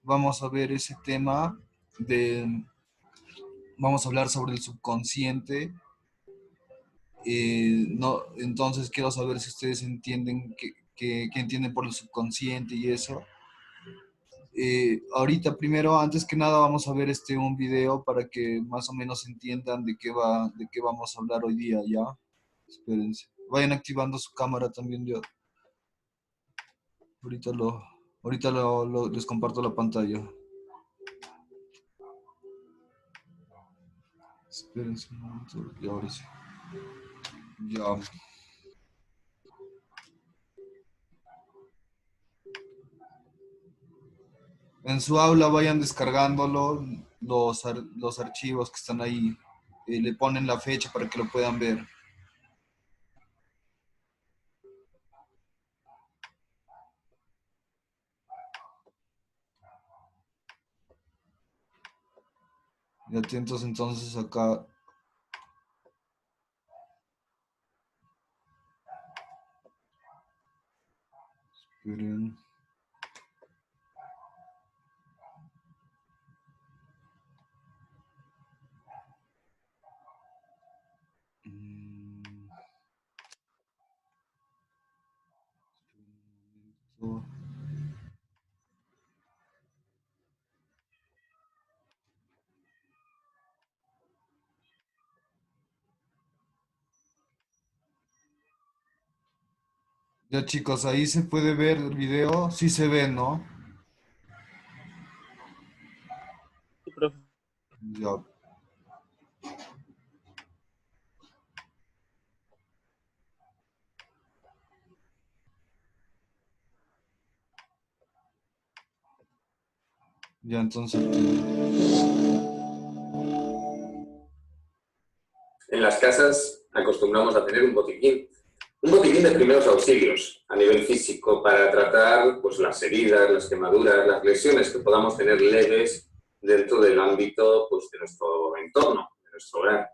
vamos a ver ese tema de, vamos a hablar sobre el subconsciente. No, entonces quiero saber si ustedes entienden que entienden por el subconsciente y eso. Ahorita primero, antes que nada, vamos a ver un video para que más o menos entiendan de qué vamos a hablar hoy día, ¿ya? Espérense. Vayan activando su cámara también, yo. Ahorita les comparto la pantalla. Espérense un momento, y ahora sí. Ya. En su aula vayan descargándolo, los archivos que están ahí. Le ponen la fecha para que lo puedan ver. Y atentos entonces acá. Esperen. Ya chicos, ahí se puede ver el video. Sí se ve, ¿no? Sí, profe. Ya. Ya entonces. En las casas acostumbramos a tener un botiquín de primeros auxilios a nivel físico para tratar pues, las heridas, las quemaduras, las lesiones que podamos tener leves dentro del ámbito pues, de nuestro entorno, de nuestro hogar.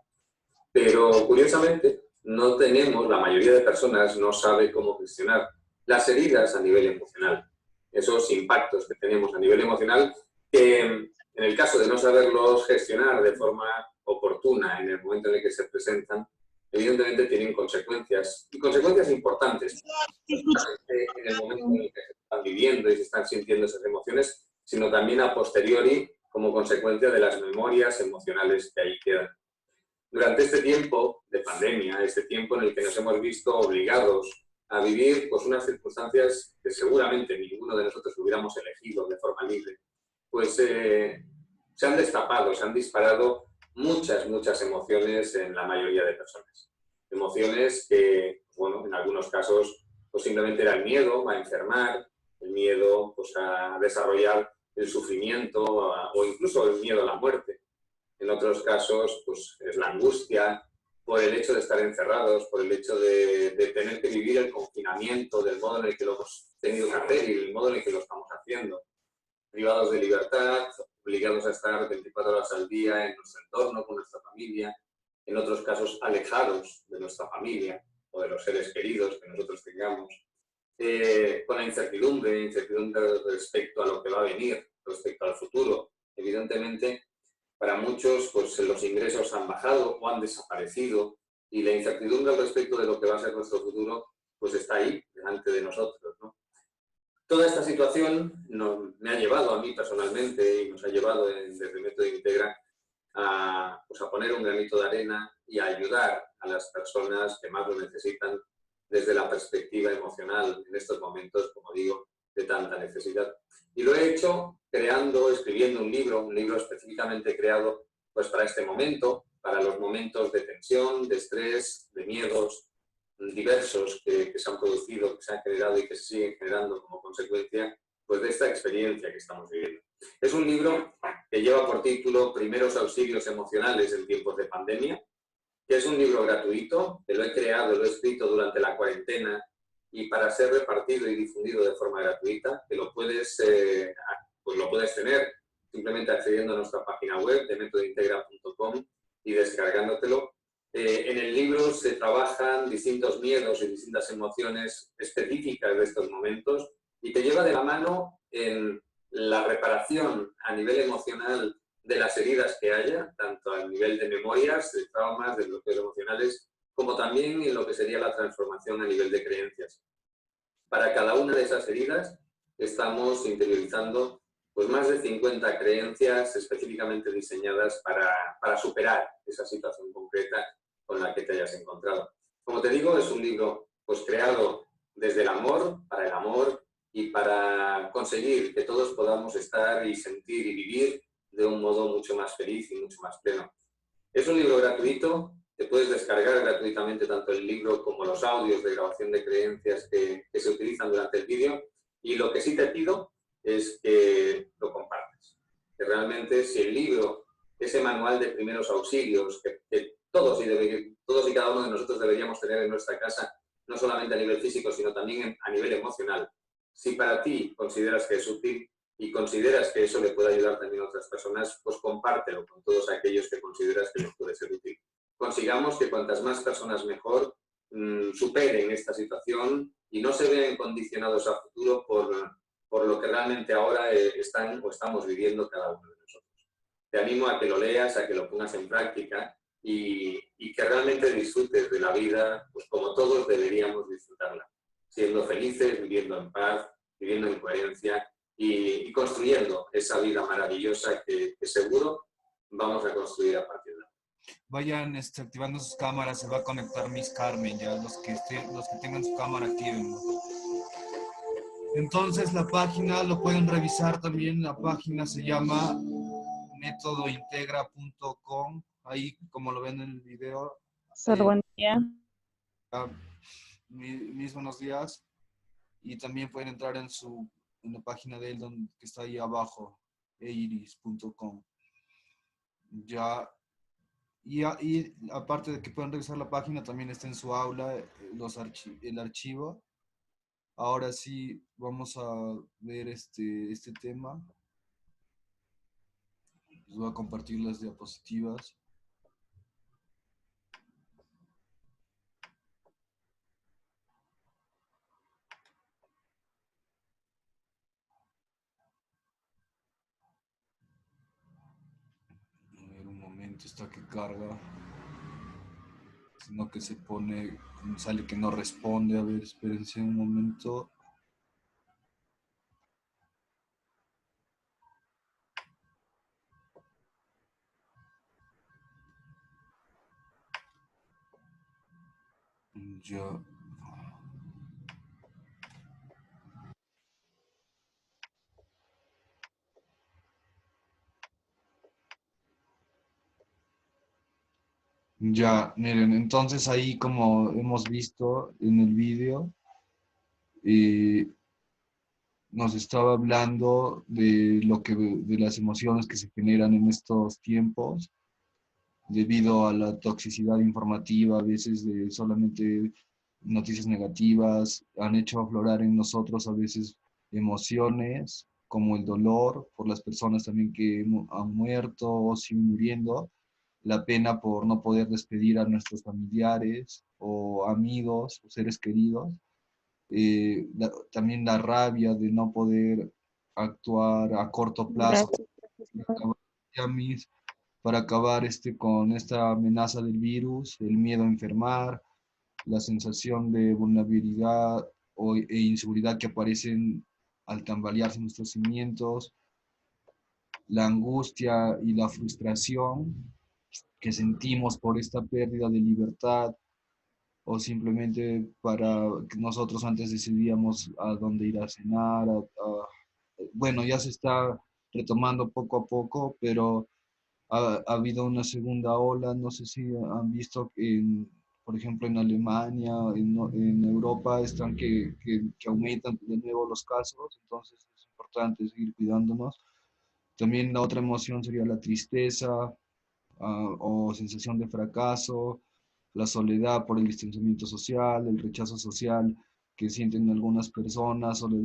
Pero curiosamente no tenemos, la mayoría de personas no sabe cómo gestionar las heridas a nivel emocional, esos impactos que tenemos a nivel emocional que en el caso de no saberlos gestionar de forma oportuna en el momento en el que se presentan, evidentemente tienen consecuencias, y consecuencias importantes, en el momento en el que se están viviendo y se están sintiendo esas emociones, sino también a posteriori como consecuencia de las memorias emocionales que ahí quedan. Durante este tiempo de pandemia, este tiempo en el que nos hemos visto obligados a vivir pues, unas circunstancias que seguramente ninguno de nosotros hubiéramos elegido de forma libre, pues se han destapado, se han disparado muchas emociones en la mayoría de personas. Emociones que, bueno, en algunos casos, pues simplemente era el miedo a enfermar, el miedo pues, a desarrollar el sufrimiento o incluso el miedo a la muerte. En otros casos, pues es la angustia por el hecho de estar encerrados, por el hecho de tener que vivir el confinamiento del modo en el que lo hemos tenido que hacer y el modo en el que lo estamos haciendo. Privados de libertad, obligados a estar 24 horas al día en nuestro entorno, con nuestra familia, en otros casos alejados de nuestra familia o de los seres queridos que nosotros tengamos, con la incertidumbre respecto a lo que va a venir, respecto al futuro. Evidentemente, para muchos, pues los ingresos han bajado o han desaparecido y la incertidumbre al respecto de lo que va a ser nuestro futuro, pues está ahí, delante de nosotros, ¿no? Toda esta situación me ha llevado a mí personalmente y nos ha llevado desde Método Integra pues a poner un granito de arena y a ayudar a las personas que más lo necesitan desde la perspectiva emocional en estos momentos, como digo, de tanta necesidad. Y lo he hecho escribiendo un libro específicamente creado pues, para este momento, para los momentos de tensión, de estrés, de miedos diversos que se han producido, que se han generado y que se siguen generando como consecuencia pues, de esta experiencia que estamos viviendo. Es un libro que lleva por título Primeros auxilios emocionales en tiempos de pandemia, que es un libro gratuito, que lo he creado, lo he escrito durante la cuarentena y para ser repartido y difundido de forma gratuita, que lo puedes tener simplemente accediendo a nuestra página web de metodointegra.com y descargándotelo. En el libro se trabajan distintos miedos y distintas emociones específicas de estos momentos y te lleva de la mano en la reparación a nivel emocional de las heridas que haya, tanto a nivel de memorias, de traumas, de bloqueos emocionales, como también en lo que sería la transformación a nivel de creencias. Para cada una de esas heridas estamos interiorizando pues, más de 50 creencias específicamente diseñadas para superar esa situación concreta con la que te hayas encontrado. Como te digo, es un libro pues, creado desde el amor, para el amor y para conseguir que todos podamos estar y sentir y vivir de un modo mucho más feliz y mucho más pleno. Es un libro gratuito, te puedes descargar gratuitamente tanto el libro como los audios de grabación de creencias que se utilizan durante el vídeo, y lo que sí te pido es que lo compartas. Que realmente si el libro, ese manual de primeros auxilios que todos y cada uno de nosotros deberíamos tener en nuestra casa, no solamente a nivel físico, sino también a nivel emocional, si para ti consideras que es útil y consideras que eso le puede ayudar también a otras personas, pues compártelo con todos aquellos que consideras que les puede ser útil. Consigamos que cuantas más personas mejor superen esta situación y no se vean condicionados a futuro por lo que realmente ahora están o estamos viviendo cada uno de nosotros. Te animo a que lo leas, a que lo pongas en práctica y que realmente disfrutes de la vida pues como todos deberíamos disfrutarla, siendo felices, viviendo en paz, viviendo en coherencia y construyendo esa vida maravillosa que seguro vamos a construir a partir de ahora. Vayan activando sus cámaras, se va a conectar Miss Carmen, ya los que tengan su cámara activen. Entonces la página lo pueden revisar también, la página se llama metodointegra.com, ahí como lo ven en el video. Buen día. Mis buenos días. Y también pueden entrar en la página de él que está ahí abajo, eiris.com. Ya. Y aparte de que pueden revisar la página, también está en su aula el archivo. Ahora sí, vamos a ver este tema. Les voy a compartir las diapositivas. A ver, un momento, está que carga. Sino que se pone, sale que no responde. A ver, espérense un momento. Ya. Ya, miren, entonces ahí como hemos visto en el vídeo, nos estaba hablando de las emociones que se generan en estos tiempos debido a la toxicidad informativa, a veces de solamente noticias negativas, han hecho aflorar en nosotros a veces emociones como el dolor por las personas también que han muerto o siguen muriendo, la pena por no poder despedir a nuestros familiares o amigos o seres queridos, también la rabia de no poder actuar a corto plazo para acabar con esta amenaza del virus, el miedo a enfermar, la sensación de vulnerabilidad e inseguridad que aparecen al tambalearse nuestros cimientos, la angustia y la frustración que sentimos por esta pérdida de libertad, o simplemente para que nosotros antes decidíamos a dónde ir a cenar. Bueno, ya se está retomando poco a poco, pero ha habido una segunda ola. No sé si han visto que, por ejemplo, en Alemania, en Europa, están que aumentan de nuevo los casos, entonces es importante seguir cuidándonos. También la otra emoción sería la tristeza, o sensación de fracaso, la soledad por el distanciamiento social, el rechazo social que sienten algunas personas, o la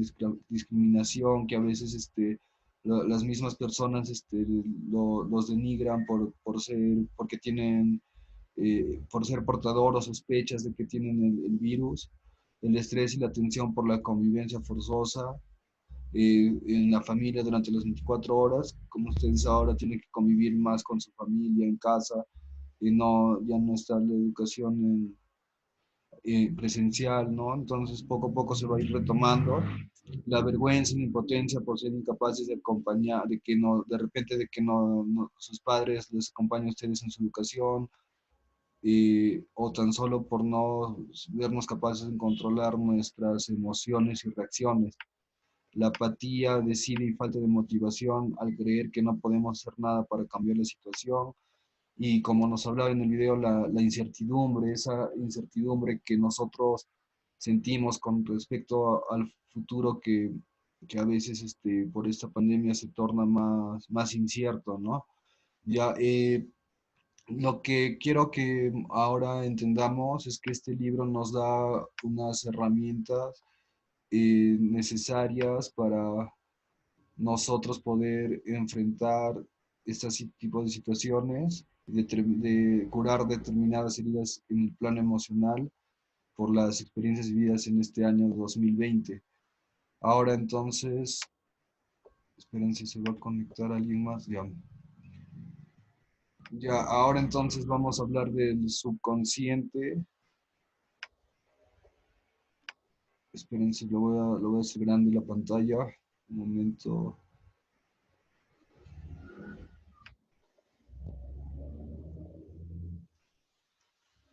discriminación que a veces las mismas personas los denigran porque tienen, por ser portador o sospechas de que tienen el virus, el estrés y la tensión por la convivencia forzosa, en la familia durante las 24 horas, como ustedes ahora tienen que convivir más con su familia en casa, y no, ya no está la educación presencial, ¿no? Entonces poco a poco se va a ir retomando la vergüenza y la impotencia por ser incapaces de acompañar, de que no, de repente de que sus padres les acompañen a ustedes en su educación, o tan solo por no vernos capaces de controlar nuestras emociones y reacciones. La apatía, desidia y falta de motivación al creer que no podemos hacer nada para cambiar la situación. Y como nos hablaba en el video, la incertidumbre, esa incertidumbre que nosotros sentimos con respecto al futuro que a veces por esta pandemia se torna más incierto, ¿no? Ya, lo que quiero que ahora entendamos es que este libro nos da unas herramientas necesarias para nosotros poder enfrentar este tipo de situaciones, de curar determinadas heridas en el plano emocional por las experiencias vividas en este año 2020. Ahora entonces, esperen si se va a conectar alguien más. Ya. Ya, ahora entonces vamos a hablar del subconsciente. Esperen si lo voy a hacer grande la pantalla. Un momento.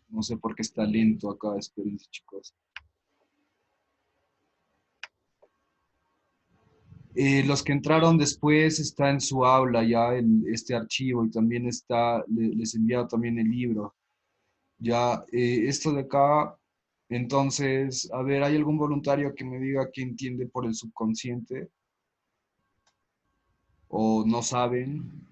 No sé por qué está lento acá. Esperen, chicos. Los que entraron después está en su aula ya este archivo y también les he enviado también el libro. Ya, esto de acá, entonces, a ver, ¿hay algún voluntario que me diga qué entiende por el subconsciente? ¿O no saben?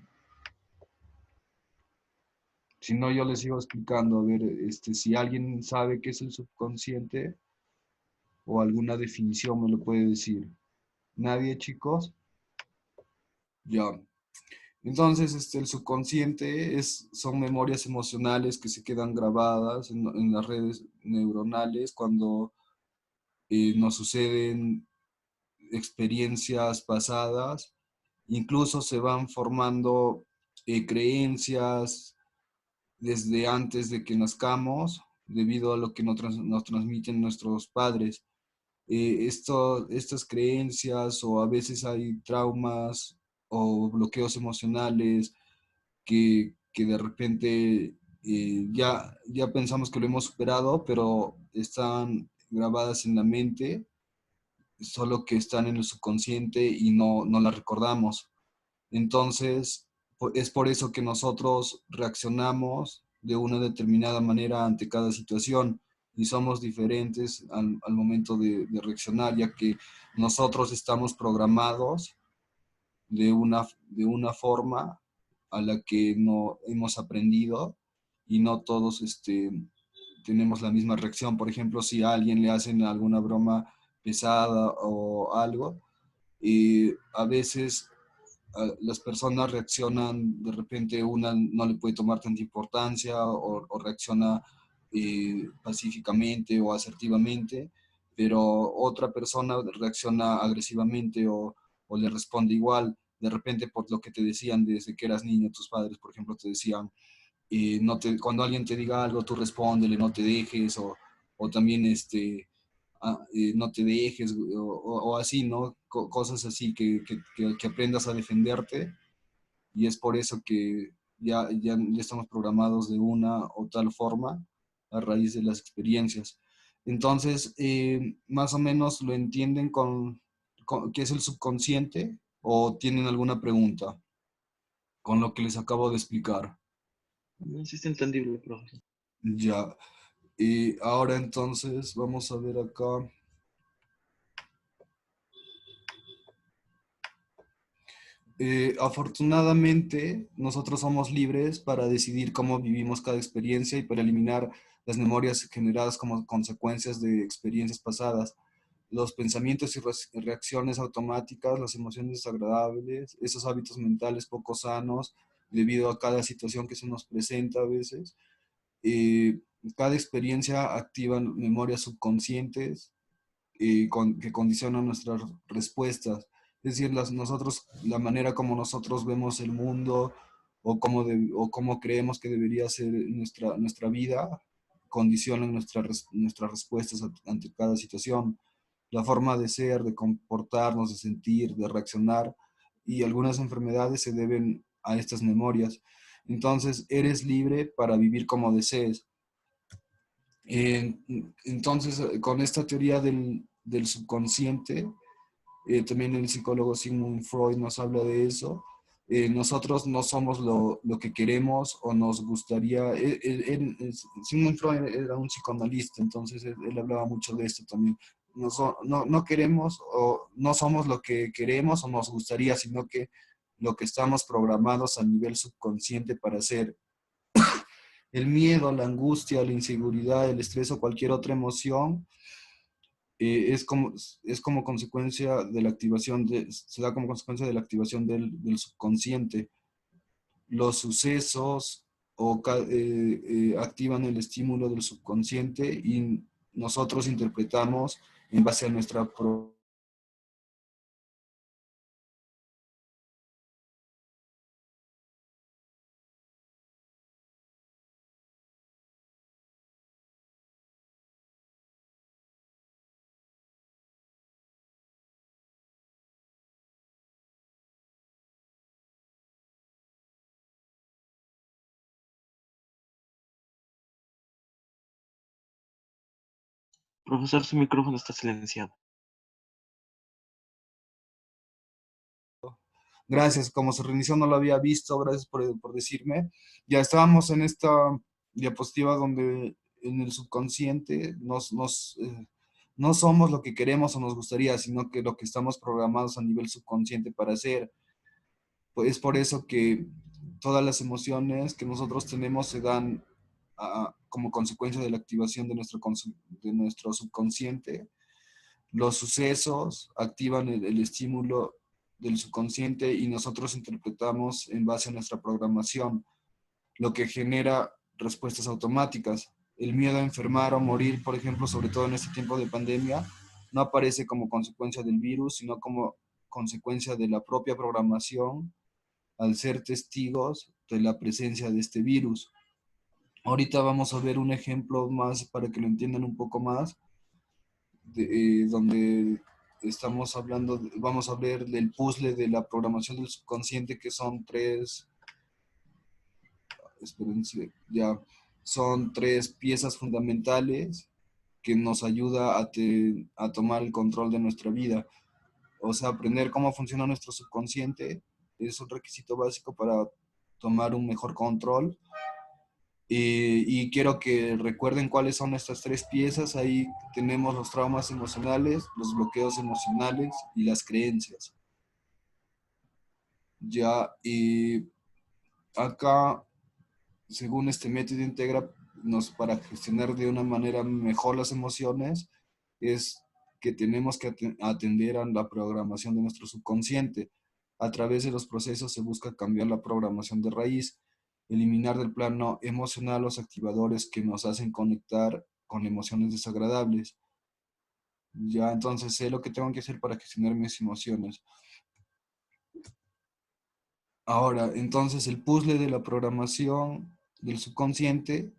Si no, yo les sigo explicando. A ver, si alguien sabe qué es el subconsciente o alguna definición me lo puede decir. ¿Nadie, chicos? Ya. Entonces, el subconsciente son memorias emocionales que se quedan grabadas en las redes neuronales cuando nos suceden experiencias pasadas. Incluso se van formando creencias desde antes de que nazcamos, debido a lo que nos transmiten nuestros padres. Estas creencias, o a veces hay traumas o bloqueos emocionales que de repente ya pensamos que lo hemos superado, pero están grabadas en la mente, solo que están en el subconsciente y no las recordamos. Entonces, es por eso que nosotros reaccionamos de una determinada manera ante cada situación y somos diferentes al momento de reaccionar, ya que nosotros estamos programados de una forma a la que no hemos aprendido, y no todos tenemos la misma reacción. Por ejemplo, si a alguien le hacen alguna broma pesada o algo, a veces las personas reaccionan, de repente una no le puede tomar tanta importancia o reacciona pacíficamente o asertivamente, pero otra persona reacciona agresivamente o le responde igual. De repente, por lo que te decían desde que eras niño, tus padres, por ejemplo, te decían, cuando alguien te diga algo, tú respóndele, no te dejes, o también no te dejes, o así, ¿no? Cosas así que aprendas a defenderte, y es por eso que ya estamos programados de una o tal forma a raíz de las experiencias. Entonces, más o menos lo entienden con qué es el subconsciente, o tienen alguna pregunta con lo que les acabo de explicar. Sí está entendible, profesor. Ya. Y ahora entonces vamos a ver acá. Afortunadamente, nosotros somos libres para decidir cómo vivimos cada experiencia y para eliminar las memorias generadas como consecuencias de experiencias pasadas. Los pensamientos y reacciones automáticas, las emociones desagradables, esos hábitos mentales poco sanos debido a cada situación que se nos presenta a veces. Eh, Cada experiencia activa memorias subconscientes que condicionan nuestras respuestas. Es decir, nosotros, la manera como nosotros vemos el mundo o cómo creemos que debería ser nuestra vida, condicionan nuestras respuestas ante cada situación. La forma de ser, de comportarnos, de sentir, de reaccionar, y algunas enfermedades se deben a estas memorias. Entonces, eres libre para vivir como desees. Entonces, con esta teoría del subconsciente, también el psicólogo Sigmund Freud nos habla de eso. Nosotros no somos lo que queremos o nos gustaría. Sigmund Freud era un psicoanalista, entonces él hablaba mucho de esto también. No queremos o no somos lo que queremos o nos gustaría, sino que lo que estamos programados a nivel subconsciente para hacer. El miedo, la angustia, la inseguridad, el estrés o cualquier otra emoción es como consecuencia de la activación se da como consecuencia de la activación del subconsciente. Los sucesos activan el estímulo del subconsciente y nosotros interpretamos en base a nuestra Profesor, su micrófono está silenciado. Gracias, como se reinició no lo había visto, gracias por decirme. Ya estábamos en esta diapositiva donde en el subconsciente no somos lo que queremos o nos gustaría, sino que lo que estamos programados a nivel subconsciente para hacer. Pues es por eso que todas las emociones que nosotros tenemos se dan como consecuencia de la activación de nuestro subconsciente. Los sucesos activan el estímulo del subconsciente y nosotros interpretamos en base a nuestra programación, lo que genera respuestas automáticas. El miedo a enfermar o morir, por ejemplo, sobre todo en este tiempo de pandemia, no aparece como consecuencia del virus, sino como consecuencia de la propia programación al ser testigos de la presencia de este virus. Ahorita vamos a ver un ejemplo más para que lo entiendan un poco más, donde estamos hablando, vamos a ver del puzzle de la programación del subconsciente, que son espérense, ya, son tres piezas fundamentales que nos ayuda a tomar el control de nuestra vida. O sea, aprender cómo funciona nuestro subconsciente es un requisito básico para tomar un mejor control. Y quiero que recuerden cuáles son estas tres piezas. Ahí tenemos los traumas emocionales, los bloqueos emocionales y las creencias. Ya, y acá, según este método integra, para gestionar de una manera mejor las emociones, es que tenemos que atender a la programación de nuestro subconsciente. A través de los procesos se busca cambiar la programación de raíz, eliminar del plano emocional los activadores que nos hacen conectar con emociones desagradables. Ya, entonces sé lo que tengo que hacer para gestionar mis emociones. Ahora, entonces el puzzle de la programación del subconsciente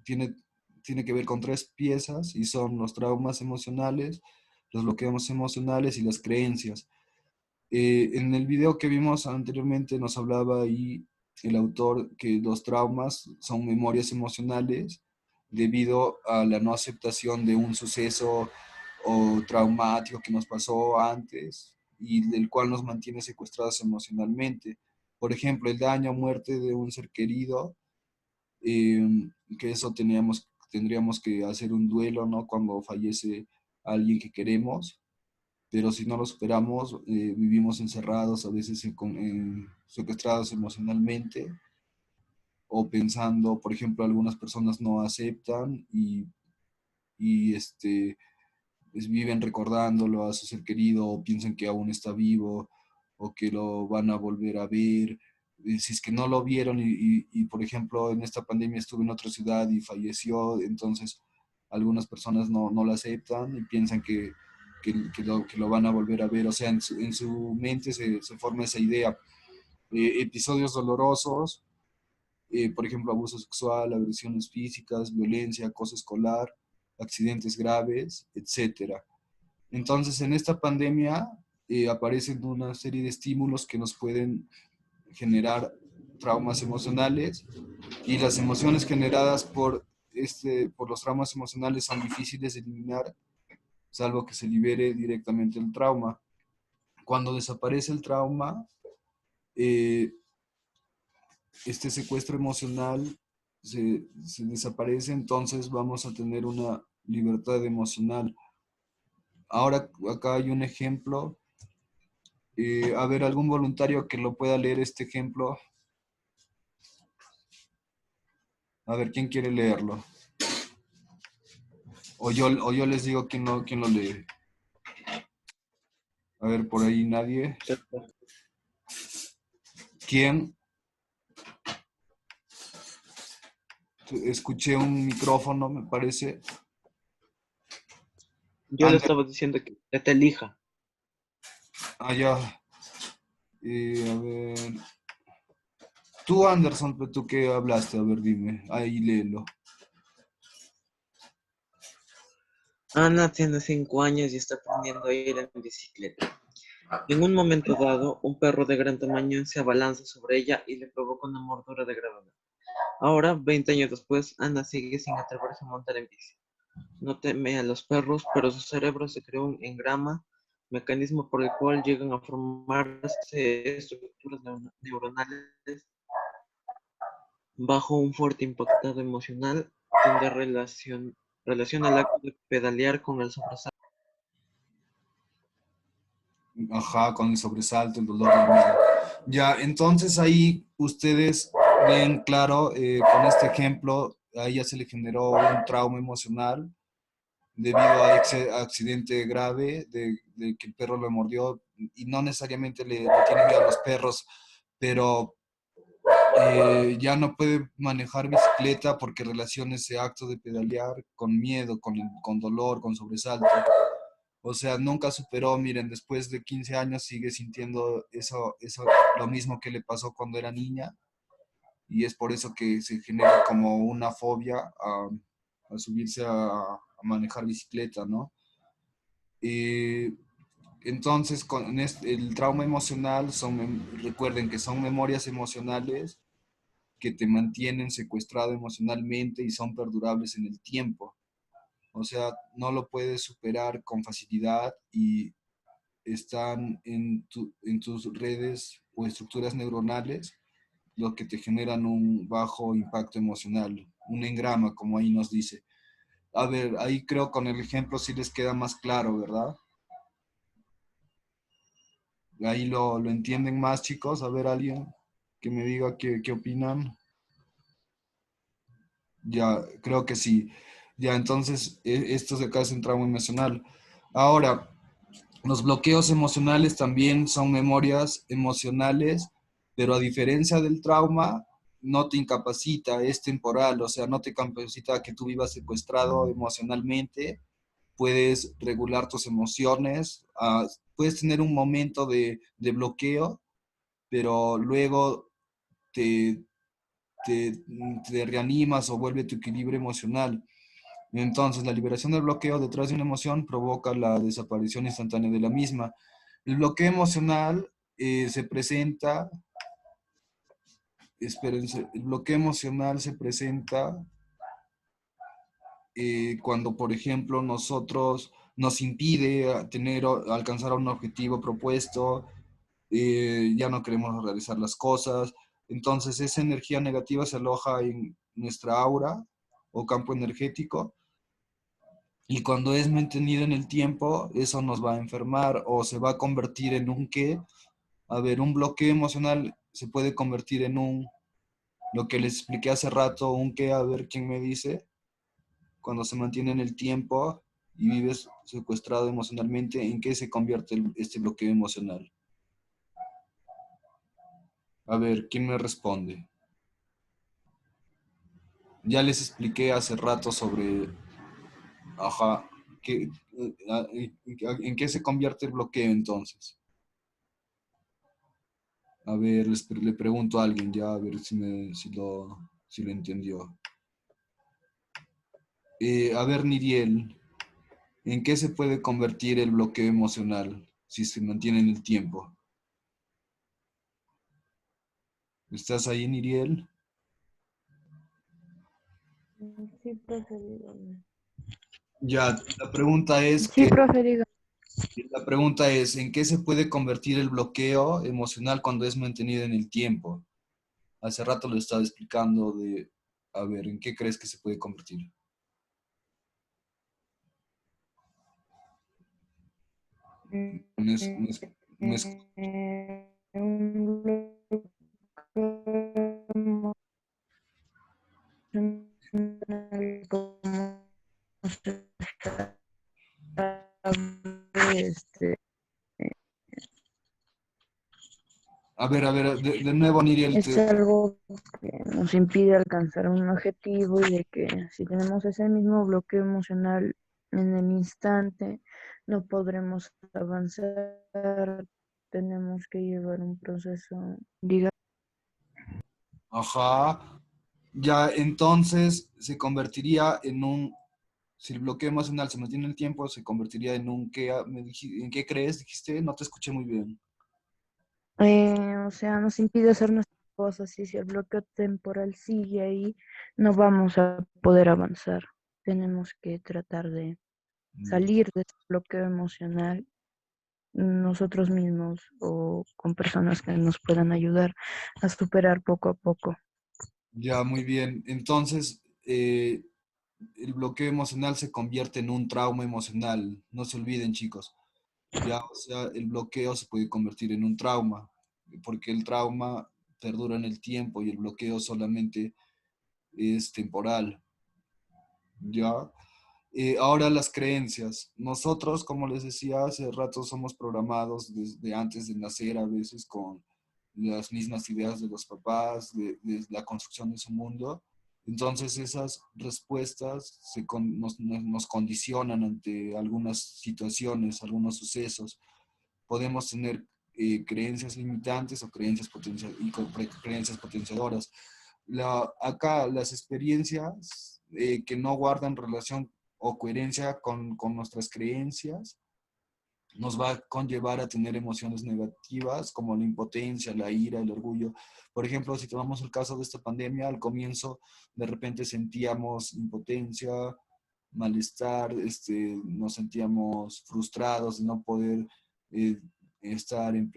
tiene que ver con tres piezas y son los traumas emocionales, los bloqueos emocionales y las creencias. En el video que vimos anteriormente nos hablaba ahí el autor que los traumas son memorias emocionales debido a la no aceptación de un suceso o traumático que nos pasó antes y del cual nos mantiene secuestrados emocionalmente. Por ejemplo, el daño o muerte de un ser querido, eh, que eso tendríamos que hacer un duelo, ¿no? Cuando fallece alguien que queremos, pero si no lo superamos, vivimos encerrados, a veces secuestrados emocionalmente, o pensando, por ejemplo, algunas personas no aceptan y viven recordándolo a su ser querido, o piensan que aún está vivo, o que lo van a volver a ver. Si es que no lo vieron por ejemplo, en esta pandemia estuvo en otra ciudad y falleció, entonces algunas personas no lo aceptan y piensan que lo van a volver a ver, o sea, en su mente se forma esa idea. Episodios dolorosos, por ejemplo, abuso sexual, agresiones físicas, violencia, acoso escolar, accidentes graves, etcétera. Entonces, en esta pandemia aparecen una serie de estímulos que nos pueden generar traumas emocionales, y las emociones generadas por los traumas emocionales son difíciles de eliminar, salvo que se libere directamente el trauma. Cuando desaparece el trauma, eh, este secuestro emocional se desaparece, entonces vamos a tener una libertad emocional. Ahora acá hay un ejemplo. A ver, algún voluntario que lo pueda leer este ejemplo. A ver, ¿quién quiere leerlo? O yo les digo quién lo lee. A ver, por ahí nadie. ¿Quién? Escuché un micrófono, me parece. Yo le Ander, estaba diciendo que te elija. ya. A ver. Tú, Anderson, pero tú qué hablaste, a ver, dime. Ahí léelo. Ana tiene 5 años y está aprendiendo a ir en bicicleta. En un momento dado, un perro de gran tamaño se abalanza sobre ella y le provoca una mordura de gravedad. Ahora, 20 años después, Ana sigue sin atreverse a montar en bici. No teme a los perros, pero su cerebro se creó un engrama, mecanismo por el cual llegan a formarse estructuras neuronales bajo un fuerte impactado emocional, donde relaciona el acto de pedalear con el sobresalto. Ajá, con el sobresalto, el dolor del mismo. Ya, entonces ahí ustedes ven claro, con este ejemplo, a ella se le generó un trauma emocional debido a ese accidente grave de que el perro lo mordió, y no necesariamente le tiene miedo a los perros, pero ya no puede manejar bicicleta porque relaciona ese acto de pedalear con miedo, con dolor, con sobresalto. O sea, nunca superó, miren, después de 15 años sigue sintiendo eso, lo mismo que le pasó cuando era niña, y es por eso que se genera como una fobia a subirse a manejar bicicleta, ¿no? Eh, entonces, el trauma emocional recuerden que son memorias emocionales que te mantienen secuestrado emocionalmente y son perdurables en el tiempo. O sea, no lo puedes superar con facilidad y están en tus redes o estructuras neuronales, lo que te generan un bajo impacto emocional, un engrama, como ahí nos dice. A ver, ahí creo con el ejemplo sí les queda más claro, ¿verdad? Ahí lo entienden más, chicos. A ver, alguien que me diga qué opinan. Ya, creo que sí. Ya, entonces, esto de acá es un trauma emocional. Ahora, los bloqueos emocionales también son memorias emocionales, pero a diferencia del trauma, no te incapacita, es temporal, o sea, no te incapacita que tú vivas secuestrado emocionalmente, puedes regular tus emociones, puedes tener un momento de bloqueo, pero luego te, te, te reanimas o vuelve tu equilibrio emocional. Entonces, la liberación del bloqueo detrás de una emoción provoca la desaparición instantánea de la misma. El bloqueo emocional se presenta, espérense, el bloqueo emocional se presenta cuando, por ejemplo, nosotros nos impide alcanzar un objetivo propuesto, ya no queremos realizar las cosas. Entonces, esa energía negativa se aloja en nuestra aura o campo energético, y cuando es mantenido en el tiempo, eso nos va a enfermar o se va a convertir en un qué. A ver, un bloqueo emocional se puede convertir en lo que les expliqué hace rato, un qué, a ver quién me dice, cuando se mantiene en el tiempo y vives secuestrado emocionalmente, ¿en qué se convierte este bloqueo emocional? A ver, ¿quién me responde? Ya les expliqué hace rato sobre, ajá, ¿En qué se convierte el bloqueo entonces? A ver, le pregunto a alguien ya, a ver si lo entendió. A ver, Niriel, ¿en qué se puede convertir el bloqueo emocional si se mantiene en el tiempo? ¿Estás ahí, Niriel? Sí, profe, dígame. Ya, la pregunta es Sí, que profe, dígame. La pregunta es, ¿en qué se puede convertir el bloqueo emocional cuando es mantenido en el tiempo? Hace rato lo estaba explicando a ver, ¿en qué crees que se puede convertir? Me es- me es- me es- Un bloqueo emocional, como se sabe, a ver, de nuevo, Niriel, es algo que nos impide alcanzar un objetivo y de que si tenemos ese mismo bloqueo emocional en el instante, no podremos avanzar. Tenemos que llevar un proceso, digamos. ajá, ya entonces se convertiría si el bloqueo emocional se mantiene en el tiempo, se convertiría en ¿en qué crees? Dijiste, no te escuché muy bien. O sea, nos impide hacer nuestras cosas y si el bloqueo temporal sigue ahí, no vamos a poder avanzar. Tenemos que tratar de salir de ese bloqueo emocional nosotros mismos o con personas que nos puedan ayudar a superar poco a poco. Ya, muy bien. Entonces, el bloqueo emocional se convierte en un trauma emocional. No se olviden, chicos. Ya, o sea, el bloqueo se puede convertir en un trauma, porque el trauma perdura en el tiempo y el bloqueo solamente es temporal. Ya. Ahora las creencias. Nosotros, como les decía hace rato, somos programados desde antes de nacer a veces con las mismas ideas de los papás, de la construcción de su mundo. Entonces esas respuestas nos condicionan ante algunas situaciones, algunos sucesos. Podemos tener creencias limitantes o creencias potenciadoras. Acá las experiencias que no guardan relación o coherencia con nuestras creencias nos va a conllevar a tener emociones negativas como la impotencia, la ira, el orgullo. Por ejemplo, si tomamos el caso de esta pandemia, al comienzo de repente sentíamos impotencia, malestar, nos sentíamos frustrados de no poder eh, estar en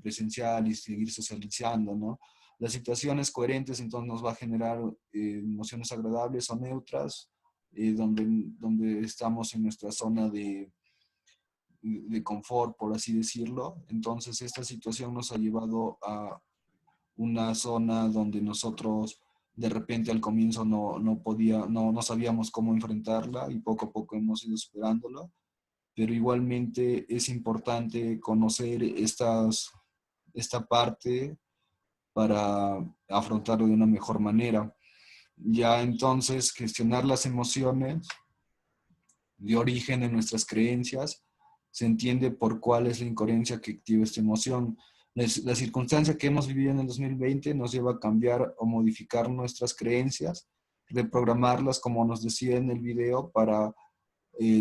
presencial y seguir socializando, ¿no? Las situaciones coherentes entonces nos va a generar emociones agradables o neutras, donde estamos en nuestra zona de confort, por así decirlo. Entonces, esta situación nos ha llevado a una zona donde nosotros de repente al comienzo no sabíamos cómo enfrentarla y poco a poco hemos ido superándola, pero igualmente es importante conocer esta parte para afrontarlo de una mejor manera. Ya entonces, gestionar las emociones de origen en nuestras creencias, se entiende por cuál es la incoherencia que activa esta emoción. La circunstancia que hemos vivido en el 2020 nos lleva a cambiar o modificar nuestras creencias, reprogramarlas, como nos decía en el video, para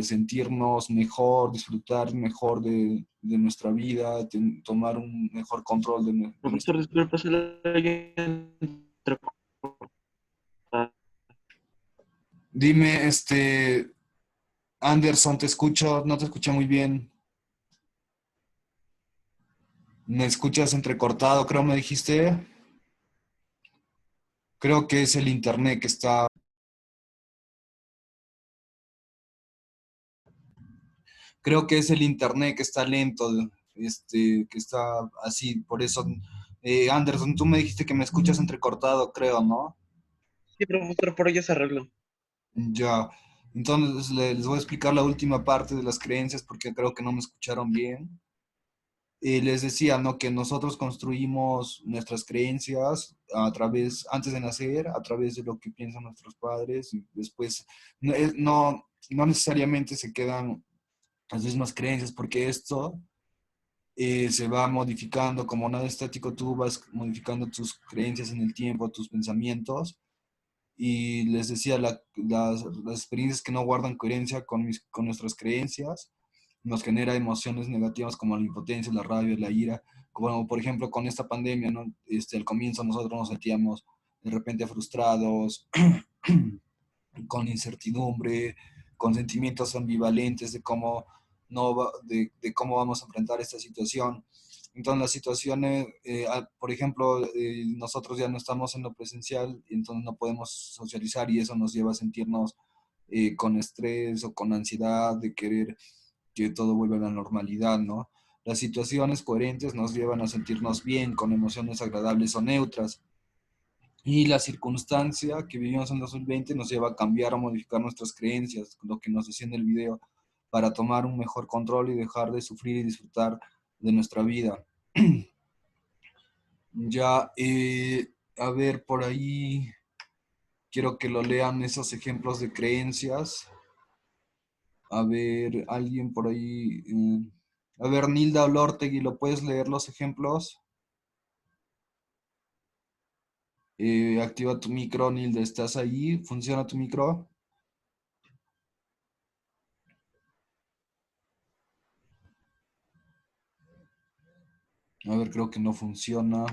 sentirnos mejor, disfrutar mejor de nuestra vida, tomar un mejor control de nuestra Profesor, vida. disculpe, se le oye entrecortado. Dime, Anderson, te escucho, no te escuché muy bien. ¿Me escuchas entrecortado, creo me dijiste? Creo que es el internet que está... Creo que es el internet que está lento, que está así, por eso... Anderson, tú me dijiste que me escuchas entrecortado, creo, ¿no? Sí, profesor, por ello se arregló. Ya. Entonces les voy a explicar la última parte de las creencias porque creo que no me escucharon bien. Les decía, ¿no? Que nosotros construimos nuestras creencias antes de nacer, a través de lo que piensan nuestros padres, y después no necesariamente se quedan las mismas creencias, porque esto se va modificando, como nada estático, tú vas modificando tus creencias en el tiempo, tus pensamientos. Y les decía, las experiencias que no guardan coherencia con nuestras creencias nos genera emociones negativas como la impotencia, la rabia, la ira, como por ejemplo con esta pandemia, ¿no? Al comienzo nosotros nos sentíamos de repente frustrados, con incertidumbre, con sentimientos ambivalentes de cómo, no va- de cómo vamos a enfrentar esta situación. Entonces las situaciones, por ejemplo, nosotros ya no estamos en lo presencial, y entonces no podemos socializar y eso nos lleva a sentirnos con estrés o con ansiedad de querer que todo vuelva a la normalidad, ¿no? Las situaciones coherentes nos llevan a sentirnos bien, con emociones agradables o neutras. Y la circunstancia que vivimos en 2020 nos lleva a cambiar o modificar nuestras creencias, lo que nos decía en el video, para tomar un mejor control y dejar de sufrir y disfrutar de nuestra vida. Ya, a ver, por ahí quiero que lo lean esos ejemplos de creencias. A ver, alguien por ahí. A ver, Nilda Olortegui, ¿lo puedes leer los ejemplos? Activa tu micro, Nilda, ¿estás ahí? ¿Funciona tu micro? A ver, creo que no funciona.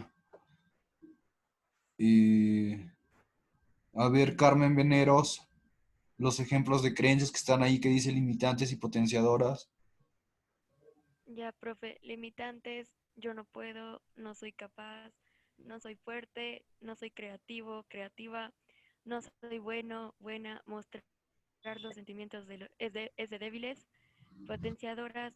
A ver, Carmen Veneros, los ejemplos de creencias que están ahí que dice limitantes y potenciadoras. Ya, profe, limitantes, yo no puedo, no soy capaz, no soy fuerte, no soy creativo, creativa, no soy bueno, buena, mostrar los sentimientos es de débiles, potenciadoras,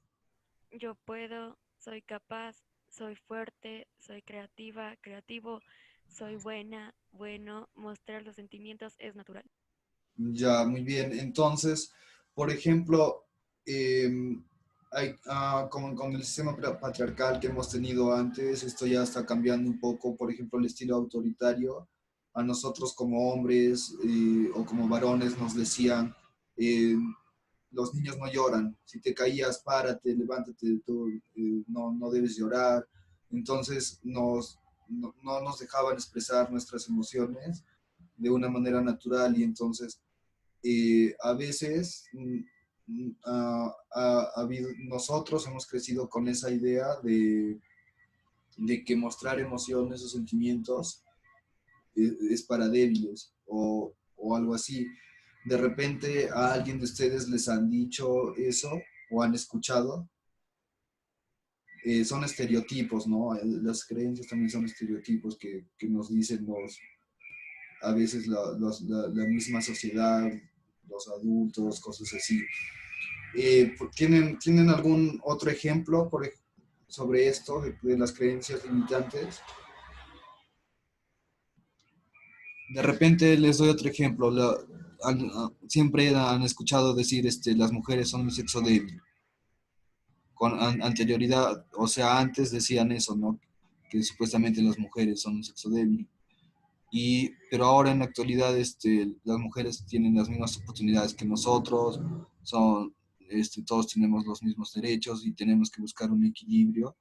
yo puedo, soy capaz, soy fuerte, soy creativa, creativo, soy buena, bueno, mostrar los sentimientos es natural. Ya, muy bien. Entonces, por ejemplo, como con el sistema patriarcal que hemos tenido antes, esto ya está cambiando un poco. Por ejemplo, el estilo autoritario. A nosotros como hombres o como varones nos decían, eh, los niños no lloran. Si te caías, párate, levántate, tú, no debes llorar. Entonces, no nos dejaban expresar nuestras emociones de una manera natural y entonces a veces nosotros hemos crecido con esa idea de que mostrar emociones o sentimientos es para débiles o algo así. De repente a alguien de ustedes les han dicho eso o han escuchado. Son estereotipos, ¿no? Las creencias también son estereotipos que nos dicen a veces la misma sociedad, los adultos, cosas así. ¿Tienen algún otro ejemplo sobre esto, de las creencias limitantes? De repente les doy otro ejemplo. Siempre han escuchado decir las mujeres son un sexo débil. Con anterioridad, o sea, antes decían eso, ¿no? Que supuestamente las mujeres son un sexo débil. Pero ahora en la actualidad las mujeres tienen las mismas oportunidades que nosotros, todos tenemos los mismos derechos y tenemos que buscar un equilibrio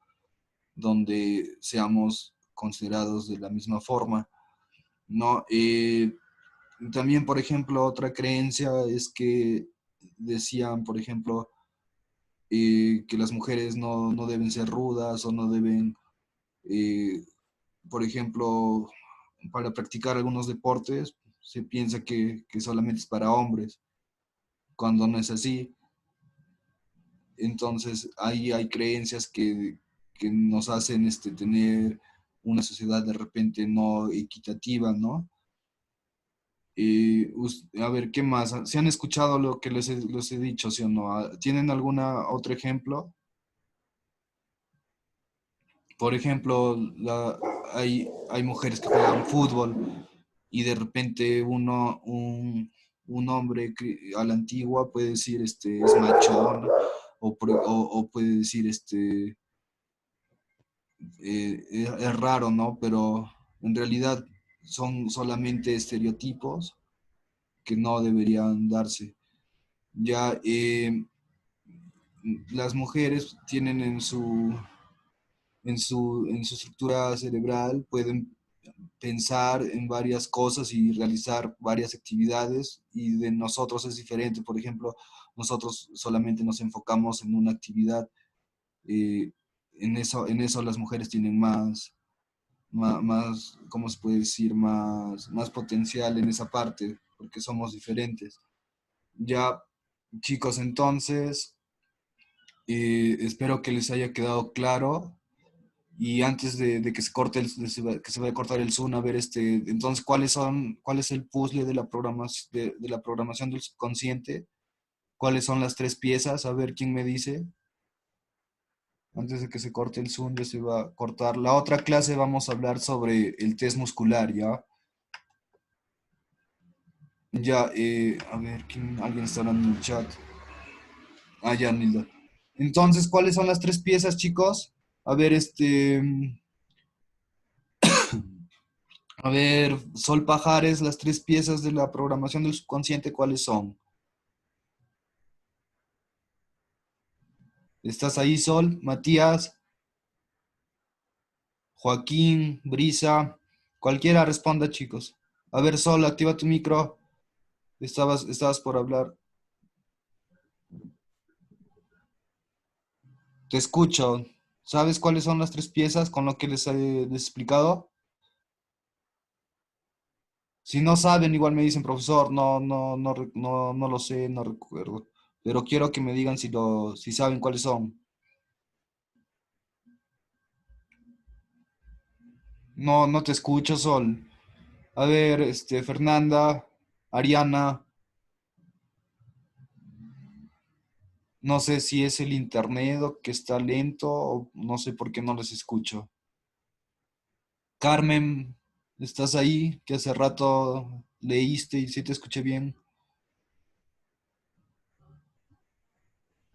donde seamos considerados de la misma forma, ¿no? También, por ejemplo, otra creencia es que decían, por ejemplo, que las mujeres no deben ser rudas o no deben, eh, por ejemplo, para practicar algunos deportes, se piensa que solamente es para hombres, cuando no es así. Entonces, ahí hay creencias que nos hacen tener una sociedad de repente no equitativa, ¿no? A ver, ¿qué más? ¿Se han escuchado lo que les he dicho, sí o no? ¿Tienen alguna otro ejemplo? Por ejemplo, hay mujeres que juegan fútbol y de repente un hombre a la antigua puede decir es machón o puede decir es raro, ¿no? Pero en realidad son solamente estereotipos que no deberían darse. Ya, las mujeres tienen en su estructura cerebral, pueden pensar en varias cosas y realizar varias actividades, y de nosotros es diferente. Por ejemplo, nosotros solamente nos enfocamos en una actividad. eh, en eso las mujeres tienen más, ¿cómo se puede decir? Más potencial en esa parte, porque somos diferentes. Ya, chicos, entonces, espero que les haya quedado claro. Y antes de que se corte que se vaya a cortar el Zoom, a ver, entonces, ¿cuál es el puzzle de la programación del subconsciente? ¿Cuáles son las tres piezas? A ver, ¿quién me dice? Antes de que se corte el Zoom, ya se va a cortar. La otra clase vamos a hablar sobre el test muscular, ¿ya? Ya, a ver, alguien está hablando en el chat. Ah, ya, Nilda. Entonces, ¿cuáles son las tres piezas, chicos? A ver, a ver, Sol Pajares, las tres piezas de la programación del subconsciente, ¿cuáles son? ¿Estás ahí, Sol? Matías, Joaquín, Brisa, cualquiera responda, chicos. A ver, Sol, activa tu micro. Estabas por hablar. Te escucho. ¿Sabes cuáles son las tres piezas con lo que les he explicado? Si no saben, igual me dicen, profesor, no, no, no, no lo sé, no recuerdo. Pero quiero que me digan si saben cuáles son. No, no te escucho, Sol. A ver, Fernanda, Ariana, no sé si es el internet o que está lento, o no sé por qué no les escucho. Carmen, ¿estás ahí? Que hace rato leíste y sí te escuché bien.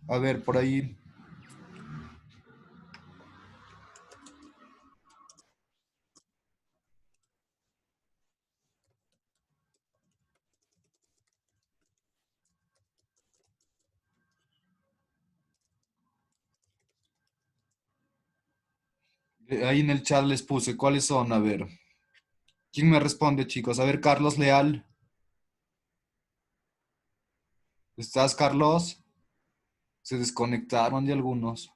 A ver, por ahí. Ahí en el chat les puse, ¿cuáles son? A ver. ¿Quién me responde, chicos? A ver, Carlos Leal. ¿Estás, Carlos? Se desconectaron de algunos.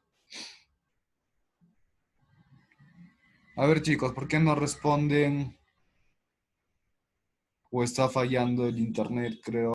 A ver, chicos, ¿por qué no responden? O está fallando el internet, creo.